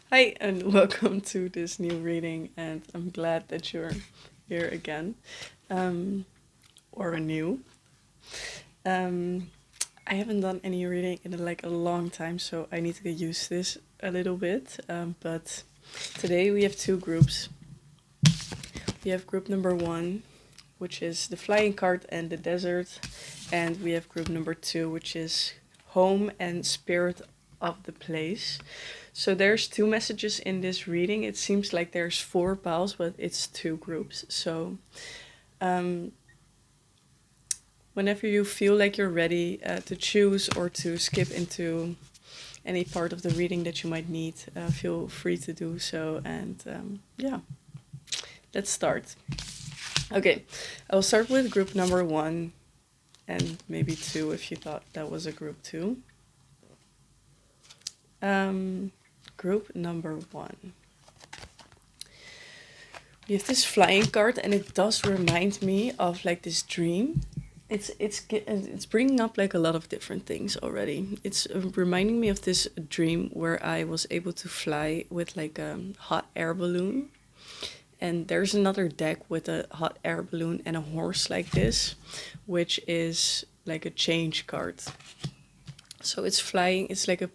Hi, and welcome to this new reading, and I'm glad that you're here again, um, or anew. Um, I haven't done any reading in like a long time, so I need to get used to this a little bit. But today we have two groups. We have group number one, which is the flying cart and the desert, and we have group number two, which is home and spirit of the place. So there's two messages in this reading. It seems like there's four piles, but it's two groups. So um, whenever you feel like you're ready to choose or to skip into any part of the reading that you might need, feel free to do so. And yeah, let's start. Okay, I'll start with group number one and maybe two if you thought that was a group two. Um, Group number one. We have this flying card, and it does remind me of like this dream. It's bringing up like a lot of different things already. It's reminding me of this dream where I was able to fly with like a hot air balloon, and there's another deck with a hot air balloon and a horse like this, which is like a change card. So it's flying. It's like a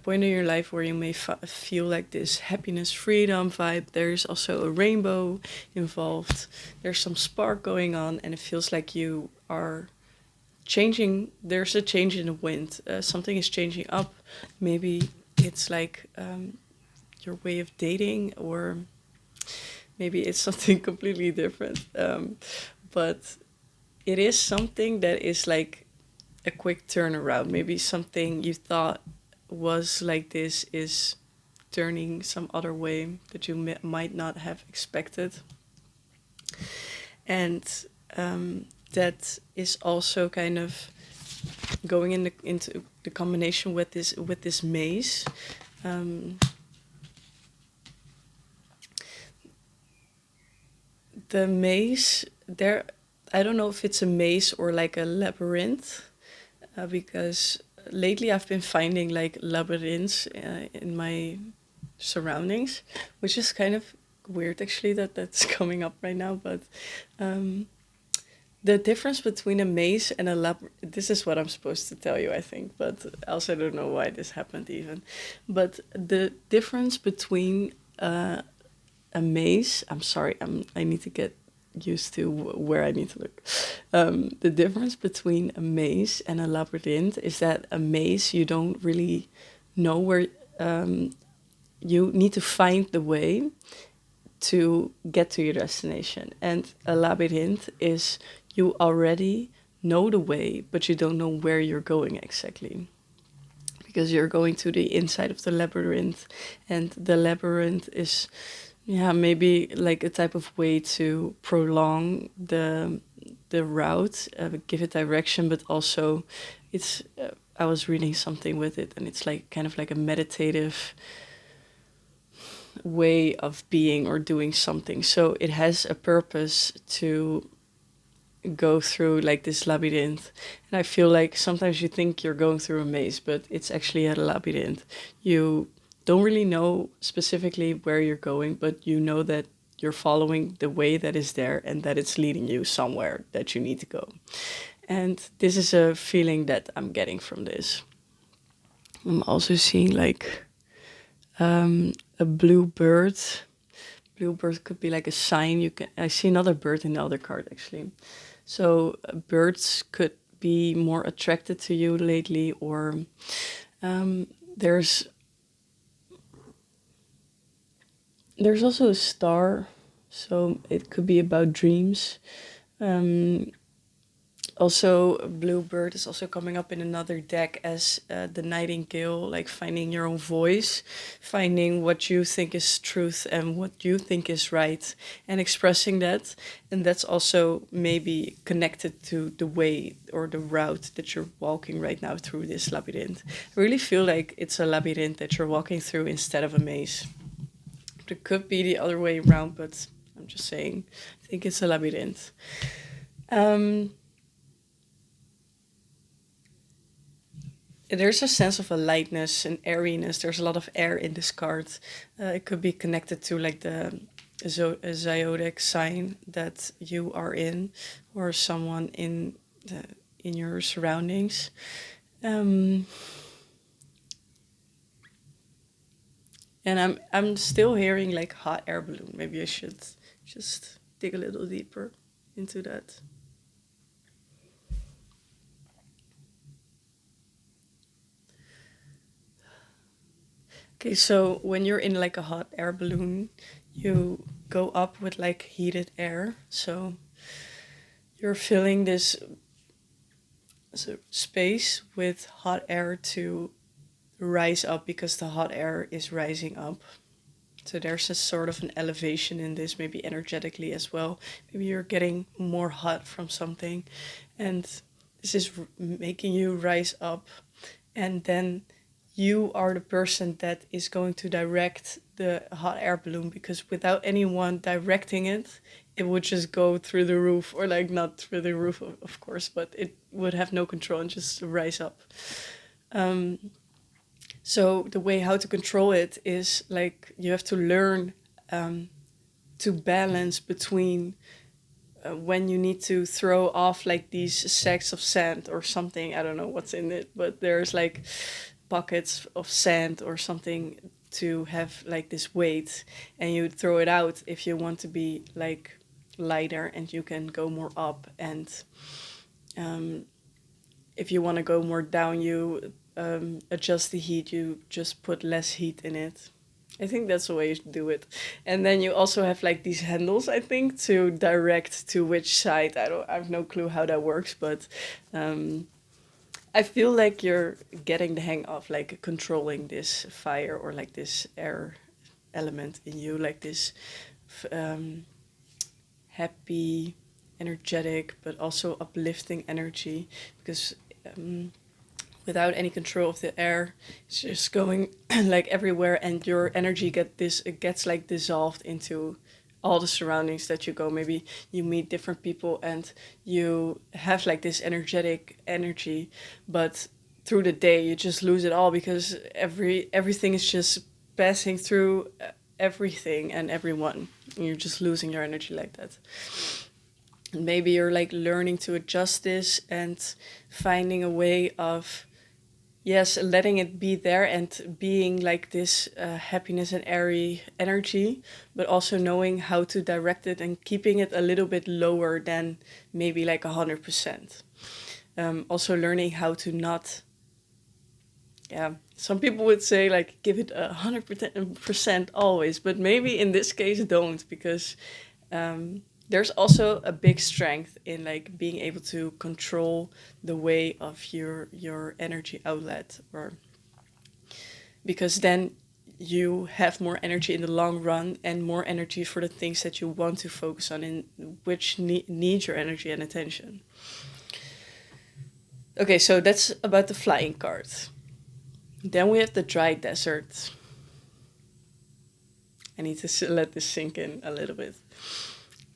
point in your life where you may feel like this happiness, freedom vibe. There's also a rainbow involved. There's some spark going on, and it feels like you are changing. There's a change in the wind. Something is changing up. Maybe it's like your way of dating, or maybe it's something completely different. But it is something that is like a quick turnaround. Maybe something you thought was like this is turning some other way that you might not have expected. And that is also kind of going into the combination with this maze. Um, the maze there, I don't know if it's a maze or like a labyrinth, because lately I've been finding like labyrinths in my surroundings, which is kind of weird actually that that's coming up right now. But um, the difference between a maze and a lab, this is what I'm supposed to tell you, I think, but also I don't know why this happened even. But the difference between a maze, I'm sorry, I need to get used to where I need to look. The difference between a maze and a labyrinth is that a maze, you don't really know where, um, you need to find the way to get to your destination. And a labyrinth is you already know the way, but you don't know where you're going exactly. Because you're going to the inside of the labyrinth, and the labyrinth is, yeah, maybe like a type of way to prolong the route, give it direction, but also it's. I was reading something with it, and it's like kind of like a meditative way of being or doing something. So it has a purpose to go through like this labyrinth. And I feel like sometimes you think you're going through a maze, but it's actually a labyrinth. You don't really know specifically where you're going, but you know that you're following the way that is there and that it's leading you somewhere that you need to go. And this is a feeling that I'm getting from this. I'm also seeing like a blue bird. Blue bird could be like a sign. You can. I see another bird in the other card actually. So birds could be more attracted to you lately, or um, there's there's also a star, so it could be about dreams. Um, Also, Bluebird is also coming up in another deck as the Nightingale, like finding your own voice, finding what you think is truth and what you think is right, and expressing that. And that's also maybe connected to the way or the route that you're walking right now through this labyrinth. I really feel like it's a labyrinth that you're walking through instead of a maze. It could be the other way around, but I'm just saying, I think it's a labyrinth. Um, there's a sense of a lightness and airiness. There's a lot of air in this card. It could be connected to like the zodiac sign that you are in, or someone in your surroundings. Um, and I'm still hearing like hot air balloon. Maybe I should just dig a little deeper into that. Okay, so when you're in like a hot air balloon, you go up with like heated air. So you're filling this space with hot air to rise up because the hot air is rising up. So there's a sort of an elevation in this, maybe energetically as well. Maybe you're getting more hot from something, and this is making you rise up, and then you are the person that is going to direct the hot air balloon, because without anyone directing it, it would just go through the roof, or like not through the roof, of course, but it would have no control and just rise up. Um, so the way how to control it is like you have to learn um, to balance between when you need to throw off like these sacks of sand or something. I don't know what's in it, but there's like buckets of sand or something to have like this weight, and you throw it out if you want to be like lighter and you can go more up, and um, if you want to go more down, you adjust the heat, you just put less heat in it. I think that's the way you should do it. And then you also have like these handles, I think, to direct to which side. I have no clue how that works, but um, I feel like you're getting the hang of like controlling this fire or like this air element in you, like this um, happy, energetic, but also uplifting energy. Because without any control of the air, it's just going like everywhere, and your energy it gets like dissolved into all the surroundings that you go. Maybe you meet different people and you have like this energetic energy, but through the day you just lose it all because everything is just passing through everything and everyone, and you're just losing your energy like that. And maybe you're like learning to adjust this and finding a way of, yes, letting it be there and being like this happiness and airy energy, but also knowing how to direct it and keeping it a little bit lower than maybe like 100%. Also learning how to not, yeah, some people would say like give it 100% always, but maybe in this case don't, because there's also a big strength in like being able to control the way of your energy outlet, or because then you have more energy in the long run and more energy for the things that you want to focus on and which need your energy and attention. Okay, so that's about the flying card. Then we have the dry desert. I need to let this sink in a little bit.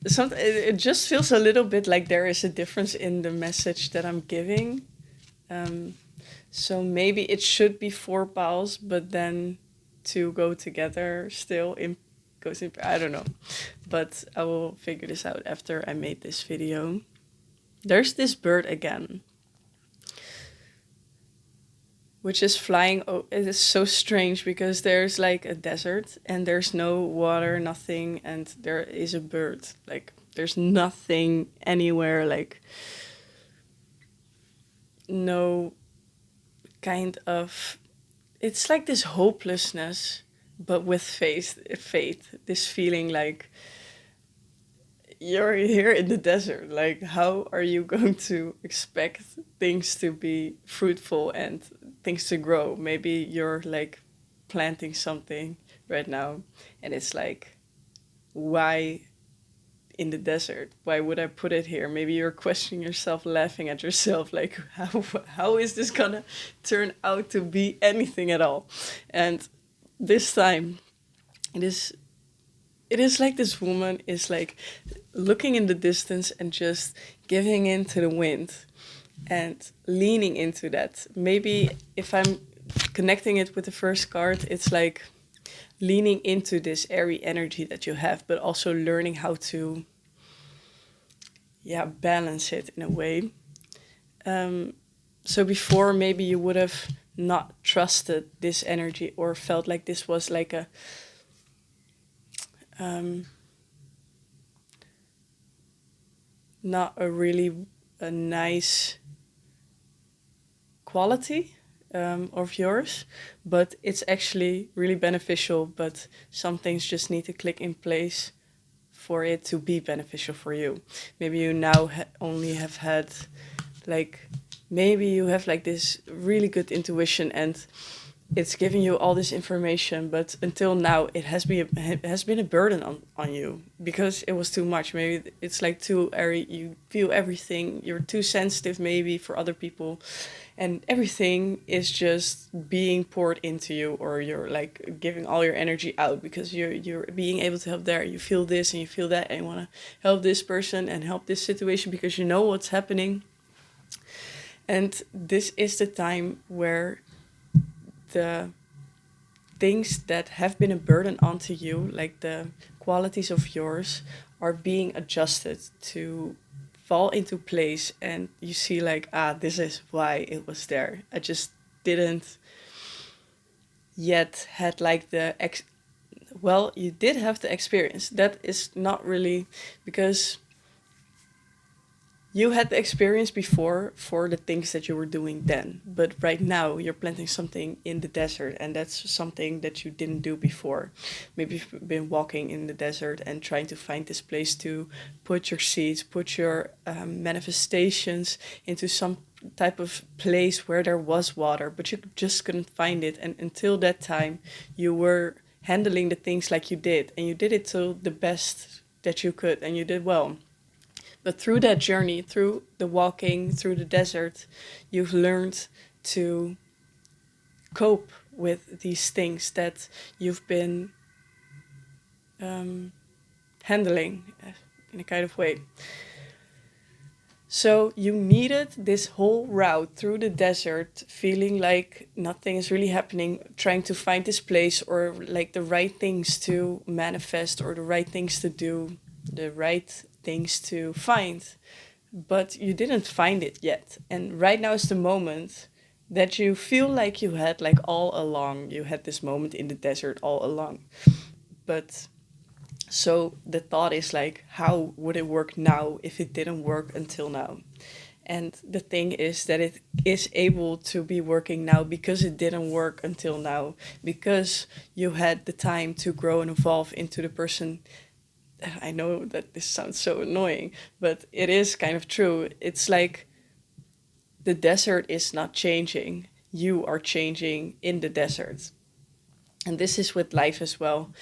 It just feels a little bit like there is a difference in the message that I'm giving. Um, so maybe it should be 4 piles, but then to go together still goes in. I don't know, but I will figure this out after I made this video. There's this bird again, which is flying. Oh, it is so strange because there's like a desert and there's no water, nothing, and there is a bird. Like there's nothing anywhere, like no kind of, it's like this hopelessness, but with faith, this feeling like you're here in the desert. Like, how are you going to expect things to be fruitful and things to grow? Maybe you're like planting something right now, and it's like, why in the desert? Why would I put it here? Maybe you're questioning yourself, laughing at yourself, like, how is this gonna turn out to be anything at all? And this time, it is it is like this woman is like looking in the distance and just giving in to the wind. and leaning into that. Maybe if I'm connecting it with the first card, it's like leaning into this airy energy that you have, but also learning how to, yeah, balance it in a way. So before, maybe you would have not trusted this energy or felt like this was like um, not a really a nice quality of yours, but it's actually really beneficial. But some things just need to click in place for it to be beneficial for you. Maybe you now only have had like, maybe you have like this really good intuition and it's giving you all this information, but until now it has been a burden on you because it was too much. Maybe it's like too airy, you feel everything, you're too sensitive maybe for other people, and everything is just being poured into you, or you're like giving all your energy out because you're being able to help there. You feel this and you feel that, and you want to help this person and help this situation because you know what's happening. And this is the time where the things that have been a burden onto you, like the qualities of yours, are being adjusted to fall into place. And you see, like, this is why it was there. I just didn't yet had like well, you did have the experience. That is not really because you had the experience before for the things that you were doing then, but right now you're planting something in the desert, and that's something that you didn't do before. Maybe you've been walking in the desert and trying to find this place to put your seeds, put your manifestations into some type of place where there was water, but you just couldn't find it. And until that time, you were handling the things like you did, and you did it to the best that you could, and you did well. But through that journey, through the walking, through the desert, you've learned to cope with these things that you've been handling in a kind of way. So you needed this whole route through the desert, feeling like nothing is really happening, trying to find this place or like the right things to manifest or the right things to do, the right things to find. But you didn't find it yet. And right now is the moment that you feel like you had, like all along. You had this moment in the desert all along. But so the thought is like, how would it work now if it didn't work until now? And the thing is that it is able to be working now because it didn't work until now, because you had the time to grow and evolve into the person. I know that this sounds so annoying, but it is kind of true. It's like the desert is not changing. You are changing in the desert. And this is with life as well.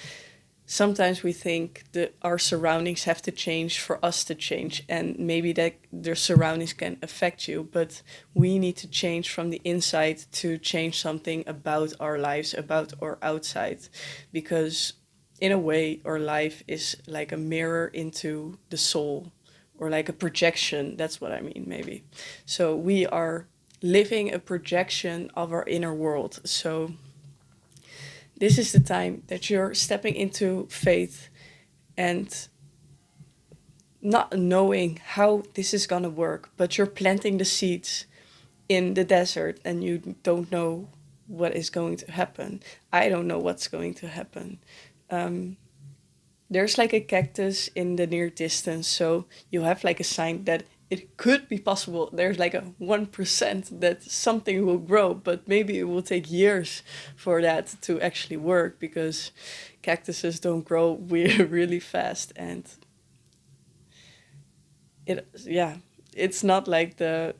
Sometimes we think that our surroundings have to change for us to change, and maybe that their surroundings can affect you, but we need to change from the inside to change something about our lives, about our outside, because in a way our life is like a mirror into the soul, or like a projection. That's what I mean, maybe. So we are living a projection of our inner world. So this is the time that you're stepping into faith and not knowing how this is going to work, but you're planting the seeds in the desert and you don't know what is going to happen. I don't know what's going to happen. There's like a cactus in the near distance, so you have like a sign that it could be possible. There's like a 1% that something will grow, but maybe it will take years for that to actually work because cactuses don't grow really fast. And yeah, it's not like the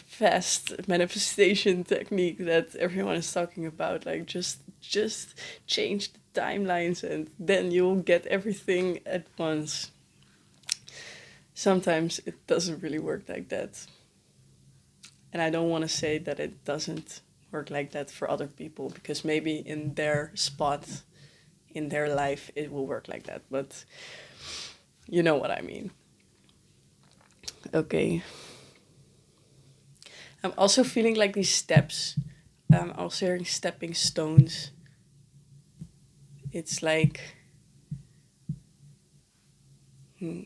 fast manifestation technique that everyone is talking about. Like just change the timelines and then you'll get everything at once. Sometimes it doesn't really work like that. And I don't want to say that it doesn't work like that for other people, because maybe in their spot, in their life, it will work like that. But you know what I mean. Okay. I'm also feeling like these steps. I'm also hearing stepping stones. It's like, hmm,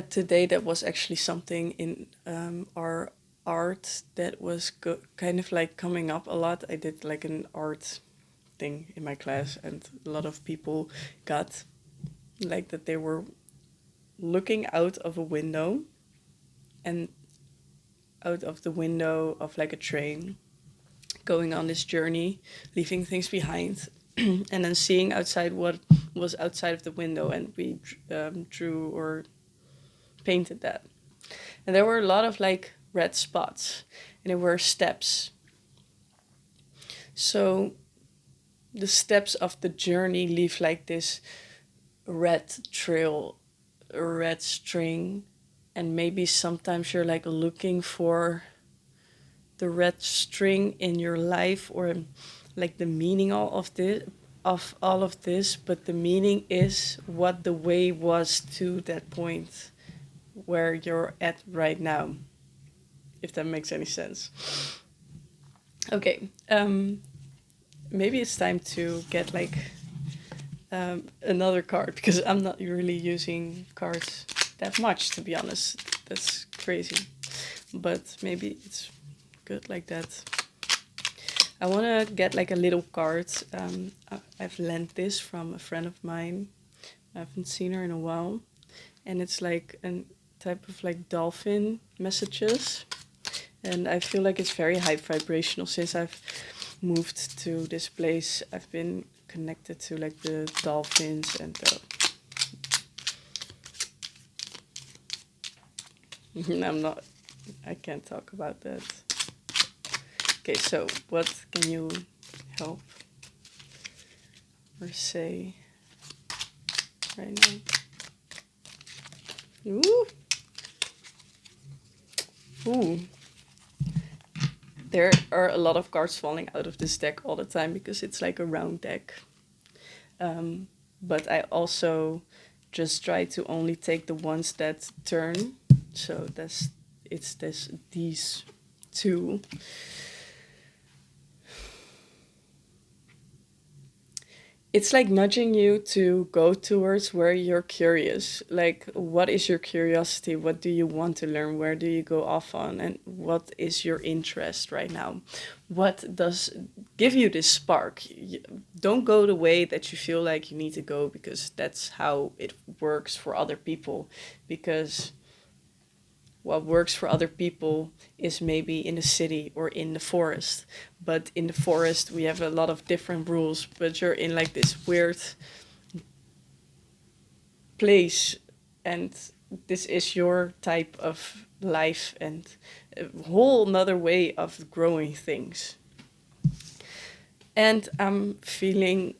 today that was actually something in our art that was kind of like coming up a lot. I did like an art thing in my class, and a lot of people got like that they were looking out of a window, and out of the window of like a train, going on this journey, leaving things behind, and then seeing outside what was outside of the window, and we drew or painted that. And there were a lot of like red spots, and there were steps. So the steps of the journey leave like this red trail, a red string, and maybe sometimes you're like looking for the red string in your life, or like the meaning of all of this, but the meaning is what the way was to that point where you're at right now, if that makes any sense. Okay, maybe it's time to get like another card, because I'm not really using cards that much, to be honest. That's crazy, but maybe it's good like that. I want to get like a little card. I've lent this from a friend of mine. I haven't seen her in a while, and it's like a type of like dolphin messages, and I feel like it's very high vibrational. Since I've moved to this place, I've been connected to like the dolphins and the I'm not, I can't talk about that. Okay, so what can you help or say right now? Ooh. Ooh. There are a lot of cards falling out of this deck all the time because it's like a round deck. But I also just try to only take the ones that turn. So these two. It's like nudging you to go towards where you're curious. Like, what is your curiosity? What do you want to learn? Where do you go off on? And what is your interest right now? What does give you this spark? Don't go the way that you feel like you need to go, because that's how it works for other people. Because what works for other people is maybe in the city or in the forest. But in the forest, we have a lot of different rules, but you're in like this weird place, and this is your type of life and a whole nother way of growing things. And I'm feeling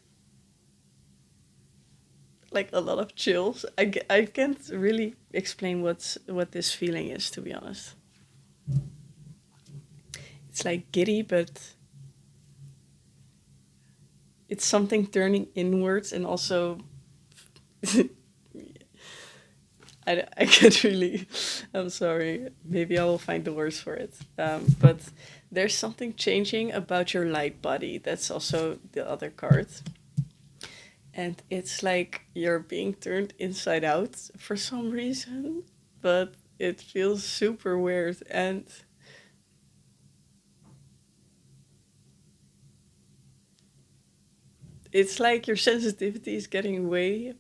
like a lot of chills. I can't really explain what this feeling is, to be honest. It's like giddy, but it's something turning inwards, and also I can't really. I'm sorry. Maybe I will find the words for it. But there's something changing about your light body. That's also the other card. And it's like you're being turned inside out for some reason, but it feels super weird. And it's like your sensitivity is getting way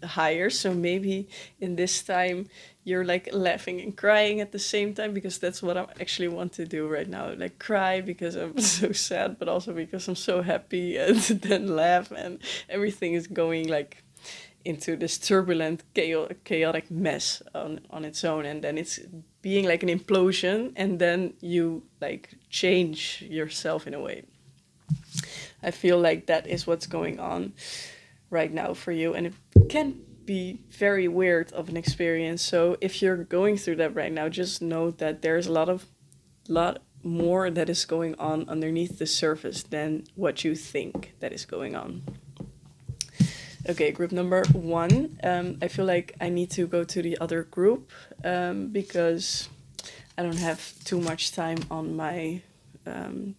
higher. So maybe in this time you're like laughing and crying at the same time, because that's what I actually want to do right now. Like cry because I'm so sad, but also because I'm so happy, and then laugh, and everything is going like into this turbulent, chaotic mess on its own, and then it's being like an implosion, and then you like change yourself in a way. I feel like that is what's going on right now for you, and it can be very weird of an experience. So if you're going through that right now, just know that there's a lot more that is going on underneath the surface than what you think that is going on. Okay, group number one. I feel like I need to go to the other group because I don't have too much time on my um,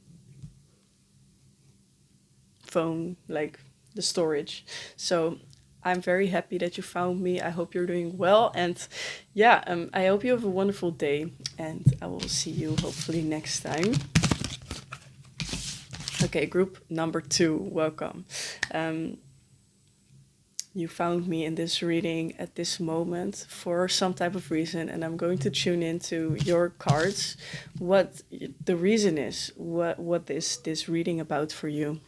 phone, like the storage. So I'm very happy that you found me. I hope you're doing well. And yeah, I hope you have a wonderful day. And I will see you hopefully next time. Okay, group number two, welcome. Um, you found me in this reading at this moment for some type of reason, and I'm going to tune into your cards. What the reason is? What is this reading about for you?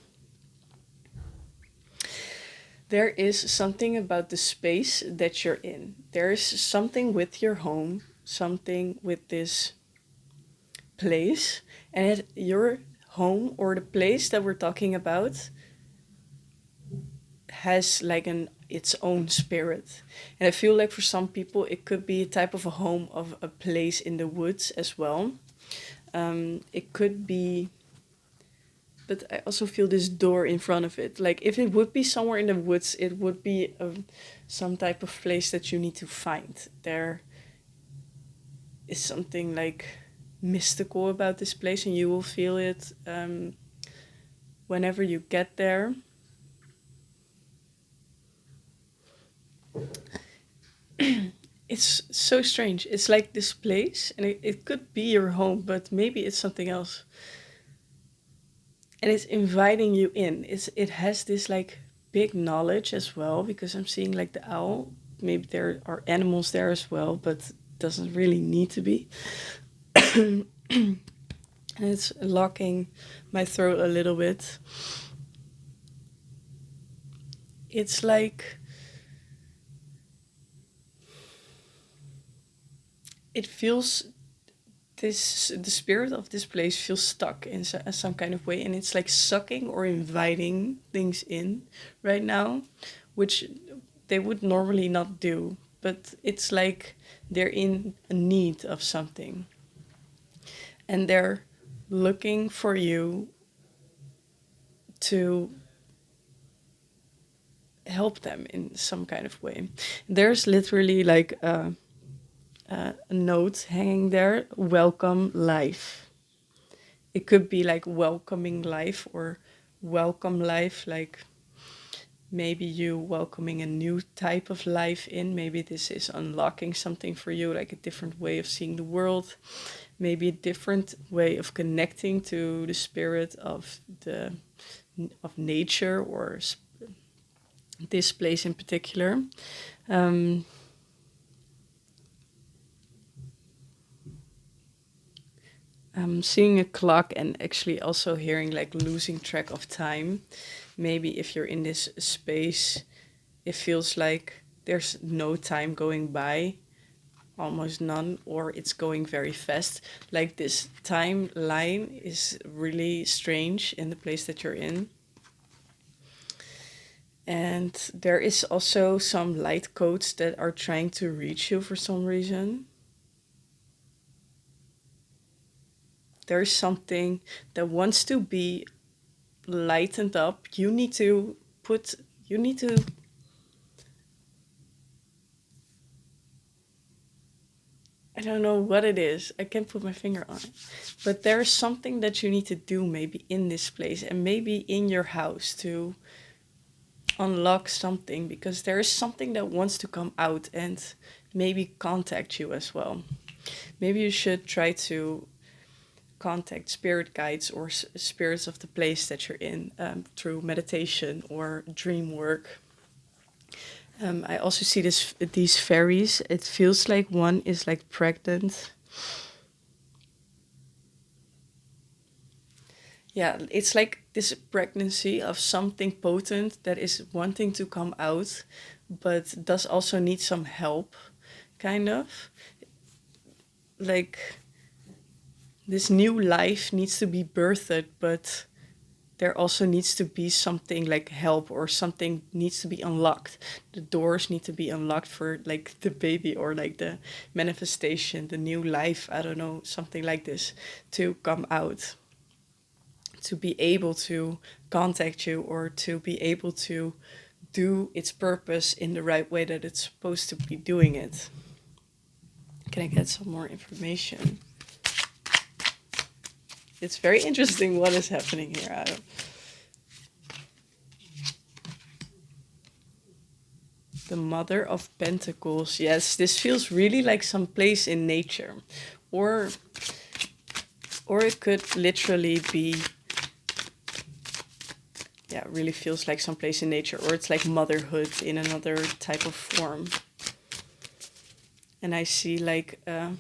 There is something about the space that you're in. There is something with your home, something with this place, and your home or the place that we're talking about has like an its own spirit. And I feel like for some people it could be a type of a home of a place in the woods as well. It could be, but I also feel this door in front of it. Like if it would be somewhere in the woods, it would be some type of place that you need to find. There is something like mystical about this place, and you will feel it whenever you get there. It's so strange. It's like this place, and it could be your home, but maybe it's something else. And it's inviting you in. It has this like big knowledge as well, because I'm seeing like the owl. Maybe there are animals there as well, but doesn't really need to be. And it's locking my throat a little bit. It's like it feels this the spirit of this place feels stuck in some kind of way, and it's like sucking or inviting things in right now, which they would normally not do, but it's like they're in a need of something, and they're looking for you to help them in some kind of way. There's literally like a note hanging there: welcome life. It could be like welcoming life or welcome life, like maybe you welcoming a new type of life in. Maybe this is unlocking something for you, like a different way of seeing the world, maybe a different way of connecting to the spirit of the of nature or this place in particular. um, I'm seeing a clock and actually also hearing like losing track of time. Maybe if you're in this space, it feels like there's no time going by, almost none, or it's going very fast. Like this timeline is really strange in the place that you're in. And there is also some light codes that are trying to reach you for some reason. There's something that wants to be lightened up. You need to, I don't know what it is. I can't put my finger on it. But there's something that you need to do maybe in this place and maybe in your house to unlock something, because there is something that wants to come out and maybe contact you as well. Maybe you should try to contact spirit guides or spirits of the place that you're in through meditation or dream work. I also see these fairies. It feels like one is like pregnant. Yeah, it's like this pregnancy of something potent that is wanting to come out, but does also need some help, kind of. Like this new life needs to be birthed, but there also needs to be something like help, or something needs to be unlocked. The doors need to be unlocked for like the baby or like the manifestation, the new life, I don't know, something like this to come out, to be able to contact you or to be able to do its purpose in the right way that it's supposed to be doing it. Can I get some more information? It's very interesting what is happening here. The Mother of Pentacles. Yes, this feels really like some place in nature. Or it could literally be, yeah, it really feels like some place in nature. Or it's like motherhood in another type of form. And I see like a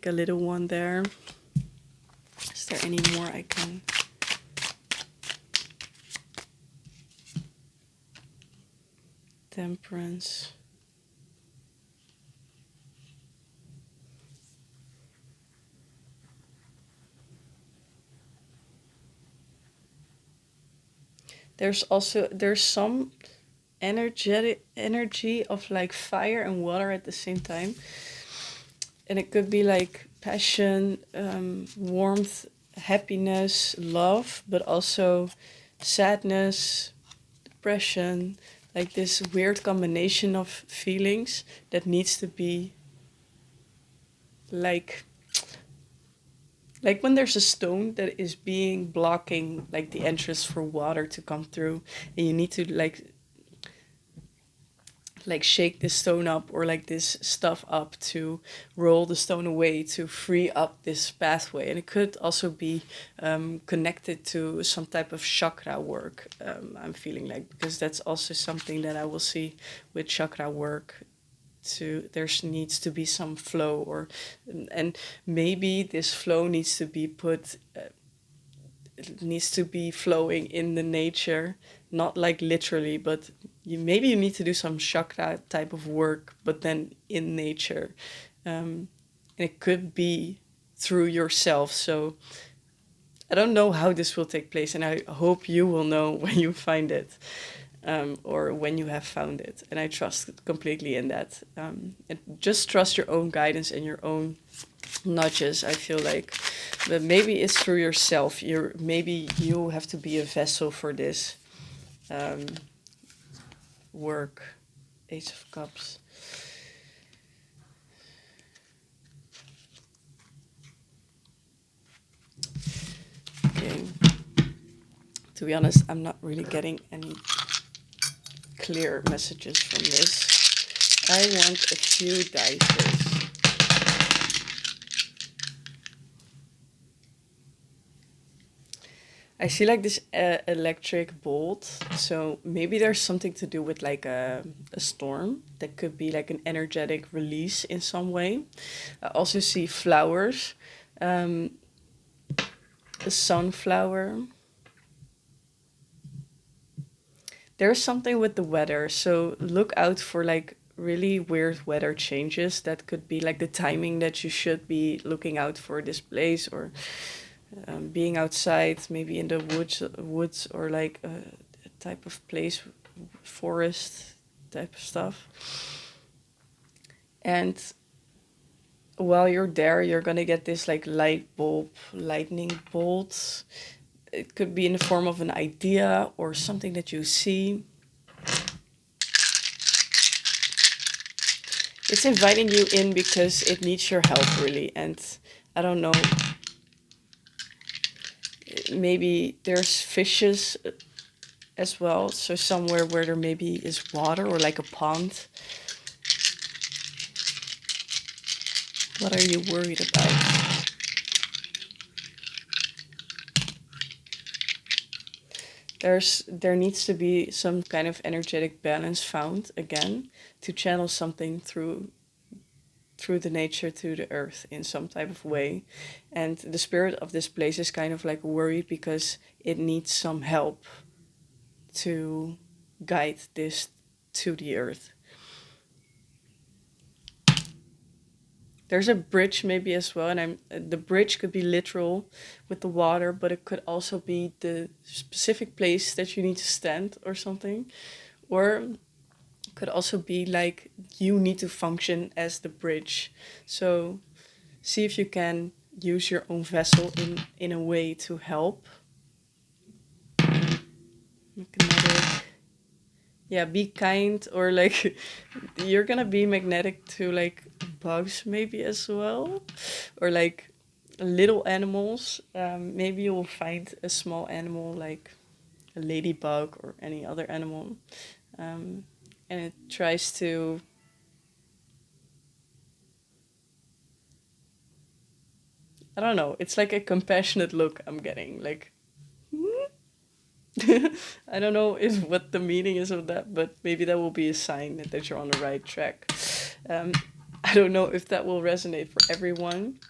little one there. Is there any more I can... Temperance. There's some energy of like fire and water at the same time, and it could be like passion, warmth, happiness, love, but also sadness, depression, like this weird combination of feelings that needs to be like when there's a stone that is being blocking like the entrance for water to come through, and you need to shake this stone up, or like this stuff up to roll the stone away to free up this pathway. And it could also be connected to some type of chakra work. I'm feeling like, because that's also something that I will see with chakra work. There needs to be some flow, and maybe this flow needs to be it needs to be flowing in the nature, not like literally, but maybe you need to do some chakra type of work, but then in nature. And it could be through yourself. So I don't know how this will take place, and I hope you will know when you find it, or when you have found it. And I trust completely in that. And just trust your own guidance and your own nudges, I feel like. But maybe it's through yourself. Maybe you have to be a vessel for this work. Ace of Cups. Okay. To be honest, I'm not really getting any clear messages from this. I want a few dices. I see like this electric bolt. So maybe there's something to do with like a storm. That could be like an energetic release in some way. I also see flowers. A sunflower. There's something with the weather. So look out for like really weird weather changes. That could be like the timing that you should be looking out for this place, or being outside, maybe in the woods, or like a type of place, forest type of stuff. And while you're there, you're gonna get this like lightning bolt. It could be in the form of an idea or something that you see. It's inviting you in because it needs your help, really. And I don't know, maybe there's fishes as well. So somewhere where there maybe is water, or like a pond. What are you worried about? There needs to be some kind of energetic balance found again, to channel something through the nature to the earth in some type of way. And the spirit of this place is kind of like worried because it needs some help to guide this to the earth. There's a bridge maybe as well, and the bridge could be literal with the water, but it could also be the specific place that you need to stand or something. Or it could also be like you need to function as the bridge. So see if you can use your own vessel in a way to help. magnetic. Yeah, be kind, or like you're gonna be magnetic to like bugs maybe as well, or like little animals. Maybe you'll find a small animal like a ladybug or any other animal, um, and it tries to. I don't know. It's like a compassionate look I'm getting. Like I don't know if what the meaning is of that, but maybe that will be a sign that you're on the right track. Um, I don't know if that will resonate for everyone.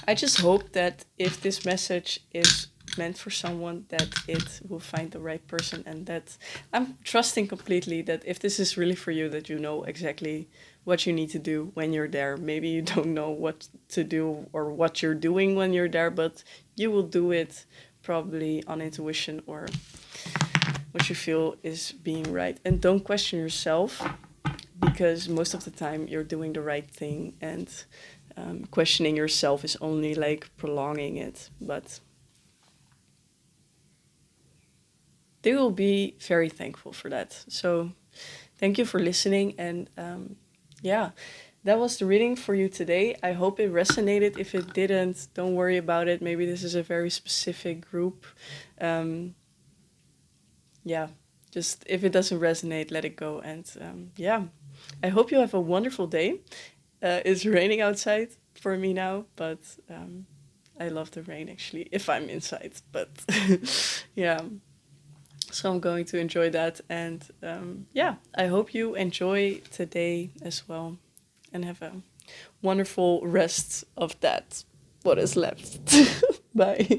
I just hope that if this message is meant for someone, that it will find the right person, and that I'm trusting completely that if this is really for you, that you know exactly what you need to do when you're there. Maybe you don't know what to do or what you're doing when you're there, but you will do it probably on intuition or what you feel is being right. And don't question yourself, because most of the time you're doing the right thing, and questioning yourself is only like prolonging it. But they will be very thankful for that. So thank you for listening. And yeah, that was the reading for you today. I hope it resonated. If it didn't, don't worry about it. Maybe this is a very specific group. Um, yeah, just if it doesn't resonate, let it go. And yeah, I hope you have a wonderful day. It's raining outside for me now, but I love the rain actually if I'm inside. But yeah, so I'm going to enjoy that. And yeah, I hope you enjoy today as well and have a wonderful rest of that, what is left. Bye.